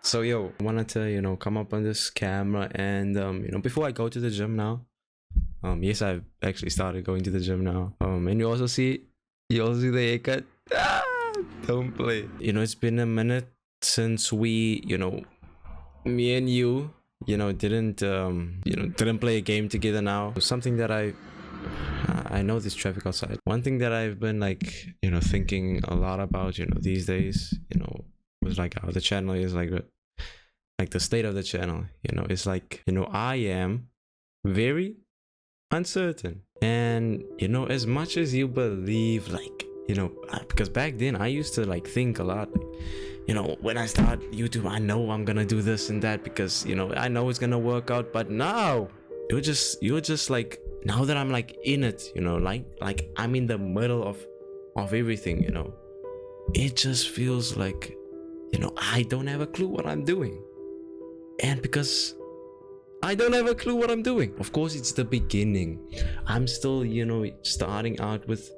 So yo, I wanted to, come up on this camera and before I go to the gym now, yes, I've actually started going to the gym now. And you also see the haircut. Ah, don't play. It's been a minute since me and you, didn't play a game together now. Something that I know this traffic outside. One thing that I've been thinking a lot about, these days, was like how the channel is like the state of the channel. It's like, I am very uncertain. And, as much as you believe, because back then I used to think a lot, when I start YouTube, I know I'm gonna do this and that because, I know it's gonna work out. But now you're just like, now that I'm in it, like I'm in the middle of everything, it just feels like, I don't have a clue what I'm doing. And because I don't have a clue what I'm doing, of course, it's the beginning. I'm still, starting out with,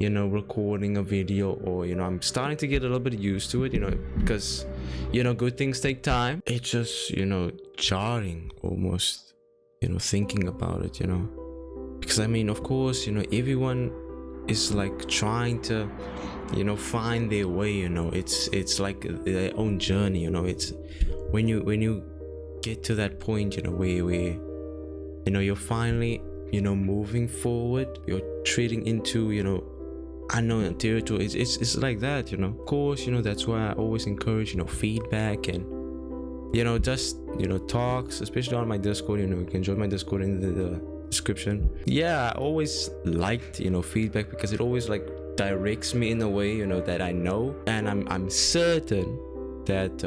recording a video, or, I'm starting to get a little bit used to it, because, good things take time. It's just, jarring almost, thinking about it, because I mean, of course, everyone is trying to, find their way, it's like their own journey, it's when you get to that point, where you're finally, moving forward, you're treading into, unknown territory. It's like that, of course, that's why I always encourage, feedback and, just, talks, especially on my Discord. You can join my Discord in the description. Yeah, I always liked, feedback, because it always directs me in a way, that I know, and I'm certain that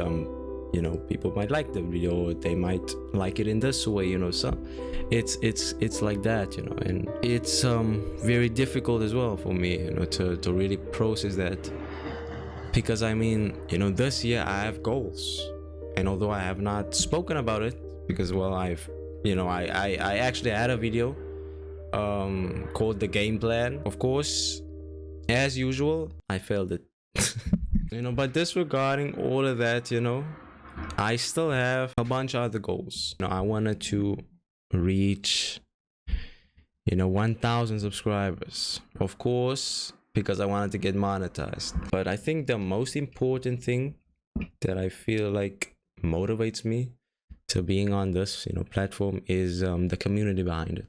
people might like the video, or they might like it in this way, so it's like that, and it's very difficult as well for me, to really process that, because I mean, this year I have goals, and although I have not spoken about it, because well, I've I actually had a video called The Game Plan. Of course, as usual, I failed it. But disregarding all of that, I still have a bunch of other goals. I wanted to reach 1,000 subscribers, of course, because I wanted to get monetized. But I think the most important thing that I feel like motivates me to being on this platform is the community behind it,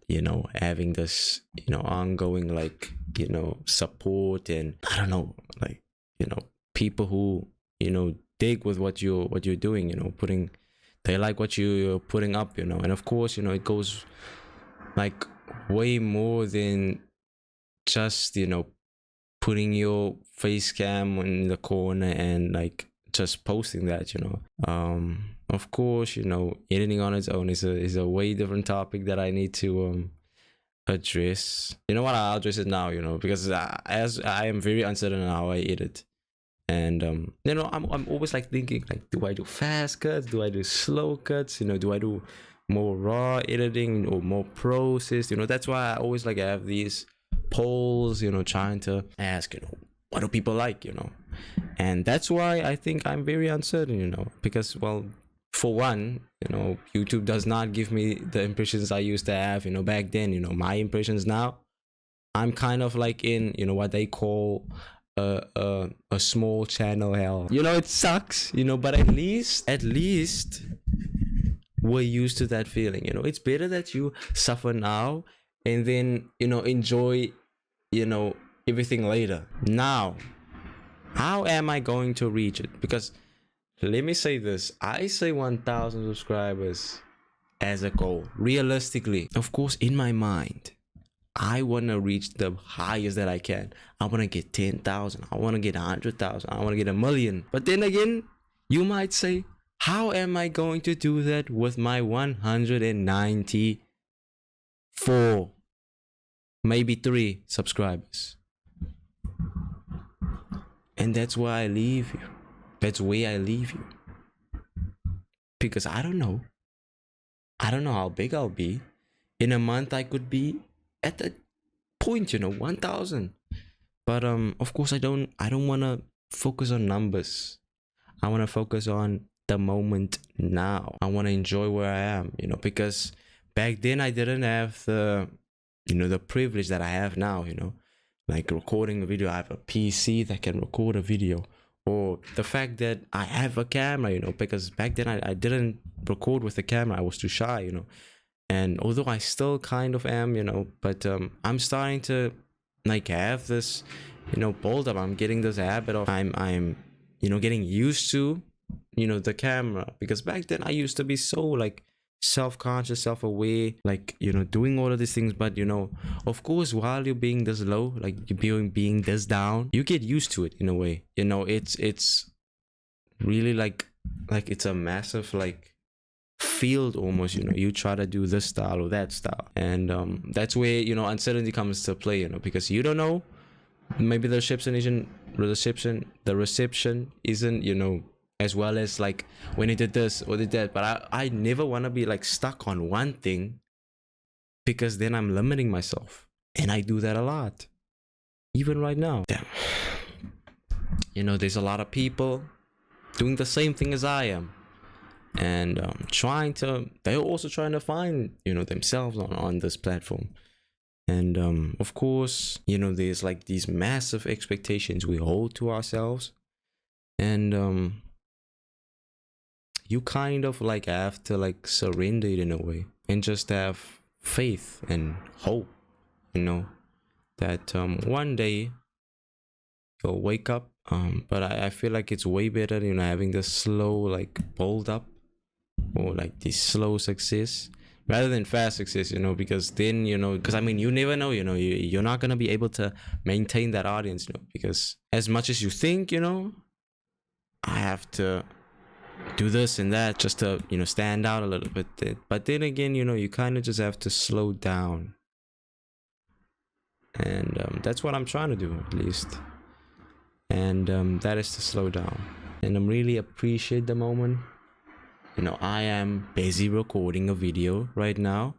having this ongoing support, and I don't know, people who dig with what you're doing, they like what you're putting up, and of course, it goes way more than just putting your face cam in the corner and just posting that. Of course, editing on its own is a way different topic that I need to address. You know what, I'll address it now, because as I am very uncertain on how I edit. And I'm always thinking, do I do fast cuts, do I do slow cuts, do I do more raw editing or more processed? That's why I always have these polls, trying to ask, what do people like, and that's why I think I'm very uncertain, because, well, for one, YouTube does not give me the impressions I used to have, back then. My impressions now, I'm kind of in, what they call a small channel hell. It sucks, but at least we're used to that feeling. It's better that you suffer now and then enjoy everything later. Now, how am I going to reach it? Because let me say this, I say 1,000 subscribers as a goal, realistically. Of course, in my mind, I want to reach the highest that I can. I want to get 10,000. I want to get 100,000. I want to get 1,000,000. But then again, you might say, how am I going to do that with my 194, maybe 3 subscribers? And that's why I leave you. That's where I leave you. Because I don't know. I don't know how big I'll be. In a month, I could be at that point, 1,000. But of course, I don't want to focus on numbers. I want to focus on the moment now. I want to enjoy where I am, you know, because back then I didn't have the, you know, the privilege that I have now, you know, like recording a video. I have a PC that can record a video, or the fact that I have a camera, you know, because back then I didn't record with the camera. I was too shy, you know, and although I still kind of am, you know, but I'm starting to like have this, you know, build up. I'm getting this habit of I'm you know, getting used to, you know, the camera, because back then I used to be so like self-conscious, self-aware, like, you know, doing all of these things. But you know, of course, while you're being this low, like you're being this down, you get used to it in a way, you know. It's really like it's a massive like field almost, you know. You try to do this style or that style, and that's where, you know, uncertainty comes to play, you know, because you don't know, maybe the reception isn't, you know, as well as like when he did this or did that. But I never want to be like stuck on one thing, because then I'm limiting myself, and I do that a lot even right now. Damn. You know, there's a lot of people doing the same thing as I am, and they're also trying to find, you know, themselves on this platform. And of course, you know, there's like these massive expectations we hold to ourselves, and you kind of like have to like surrender it in a way, and just have faith and hope, you know, that one day you'll wake up. But I feel like it's way better, you know, having this slow like build up, or like this slow success, rather than fast success, you know, because then, you know, because I mean, you never know, you know, you're not gonna be able to maintain that audience, you know, because as much as you think, you know, I have to do this and that just to, you know, stand out a little bit. But then again, you know, you kind of just have to slow down, and that's what I'm trying to do, at least. And that is to slow down, and I'm really appreciate the moment. You know, I am busy recording a video right now,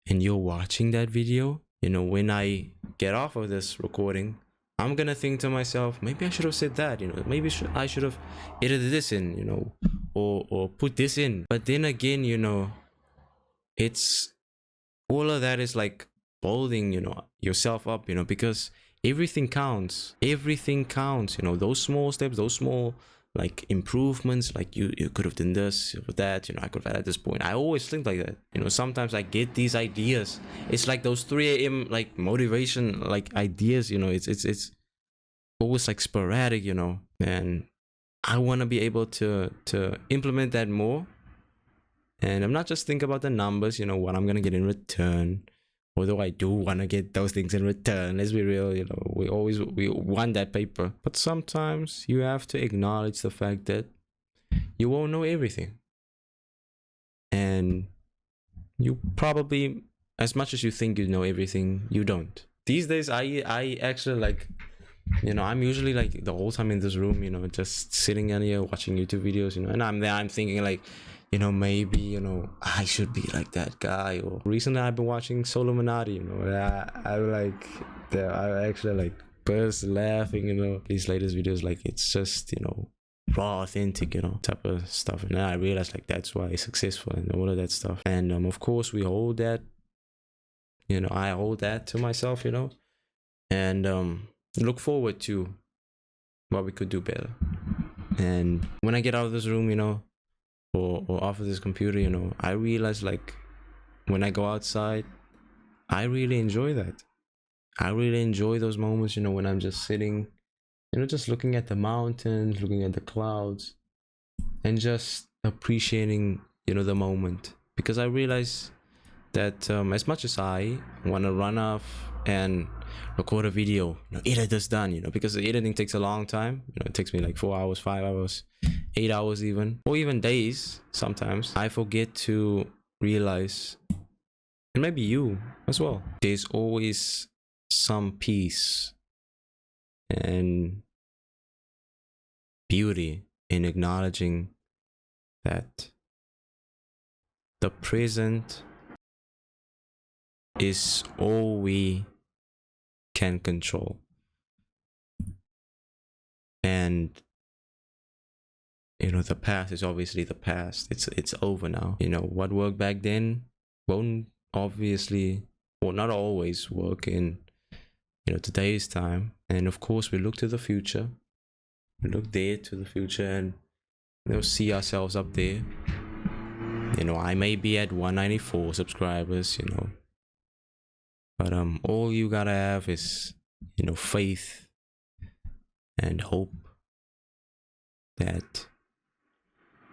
and you're watching that video. You know, when I get off of this recording, I'm gonna think to myself, maybe I should have said that, you know, maybe I should have edited this in, you know, or put this in. But then again, you know, it's all of that is like building, you know, yourself up, you know, because everything counts. Everything counts, you know, those small steps, those small like improvements, like you could have done this or that, you know, I could have at this point. I always think like that, you know. Sometimes I get these ideas, it's like those 3 a.m like motivation like ideas, you know. It's always like sporadic, you know, and I want to be able to implement that more. And I'm not just thinking about the numbers, you know, what I'm gonna get in return, although I do want to get those things in return. Let's be real, you know, we want that paper. But sometimes you have to acknowledge the fact that you won't know everything, and you probably, as much as you think you know everything, you don't. These days I actually like, you know, I'm usually like the whole time in this room, you know, just sitting in here watching YouTube videos, you know, and I'm thinking like, you know, maybe, you know, I should be like that guy. Or recently I've been watching Solomonati, you know, I'm like, I actually like burst laughing, you know, these latest videos. Like, it's just, you know, raw, authentic, you know, type of stuff. And then I realized like that's why he's successful and all of that stuff. And of course we hold that, you know, I hold that to myself, you know, and look forward to what we could do better. And when I get out of this room, you know, or off of this computer, you know, I realize like when I go outside, I really enjoy that. I really enjoy those moments, you know, when I'm just sitting, you know, just looking at the mountains, looking at the clouds, and just appreciating, you know, the moment. Because I realize that as much as I want to run off and record a video, you know, edit this done, you know, because the editing takes a long time, you know, it takes me like 4 hours, 5 hours, 8 hours even, or even days. Sometimes I forget to realize, and maybe you as well, there's always some peace and beauty in acknowledging that the present is all we can control. And you know, the past is obviously the past. It's over now. You know, what worked back then won't obviously, or not always, work in, you know, today's time. And of course, we look to the future. We look there to the future and, you know, see ourselves up there. You know, I may be at 194 subscribers, you know, but all you gotta have is, you know, faith and hope that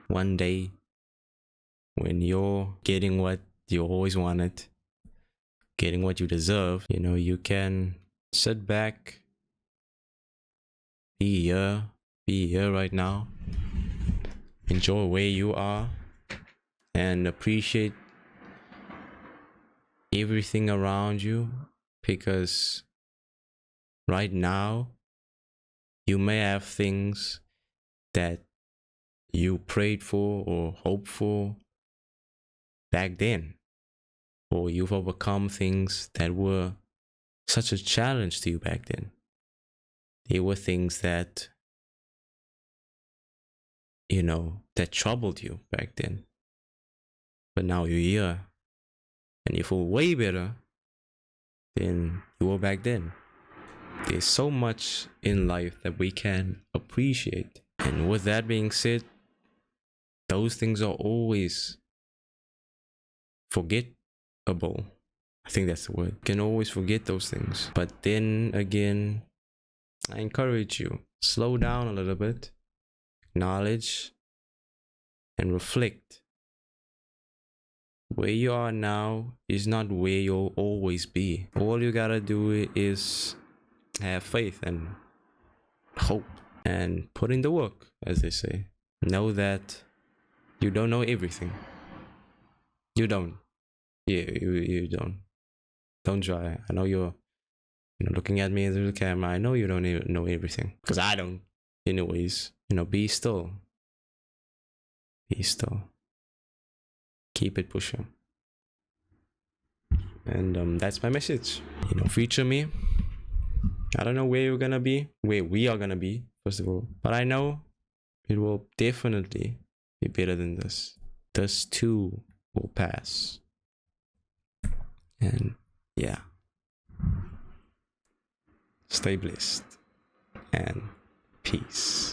one day when you're getting what you always wanted, getting what you deserve, you know, you can sit back, be here right now, enjoy where you are, and appreciate everything around you, because right now you may have things that you prayed for or hoped for back then, or you've overcome things that were such a challenge to you back then. They were things that, you know, that troubled you back then, but now you're here and you feel way better than you were back then. There's so much in life that we can appreciate. And with that being said, those things are always forgettable. I think that's the word. You can always forget those things. But then again, I encourage you, slow down a little bit, acknowledge and reflect. Where you are now is not where you'll always be. All you gotta do is have faith and hope and put in the work, as they say. Know that you don't know everything. You don't. Yeah, you don't. Don't try. I know you're, you know, looking at me through the camera. I know you don't even know everything, because I don't. Anyways, you know, be still. Be still. Keep it pushing. And that's my message. You know, feature me. I don't know where you're gonna be, where we are gonna be, first of all, but I know it will definitely be better than this. This too will pass. And yeah, stay blessed and peace.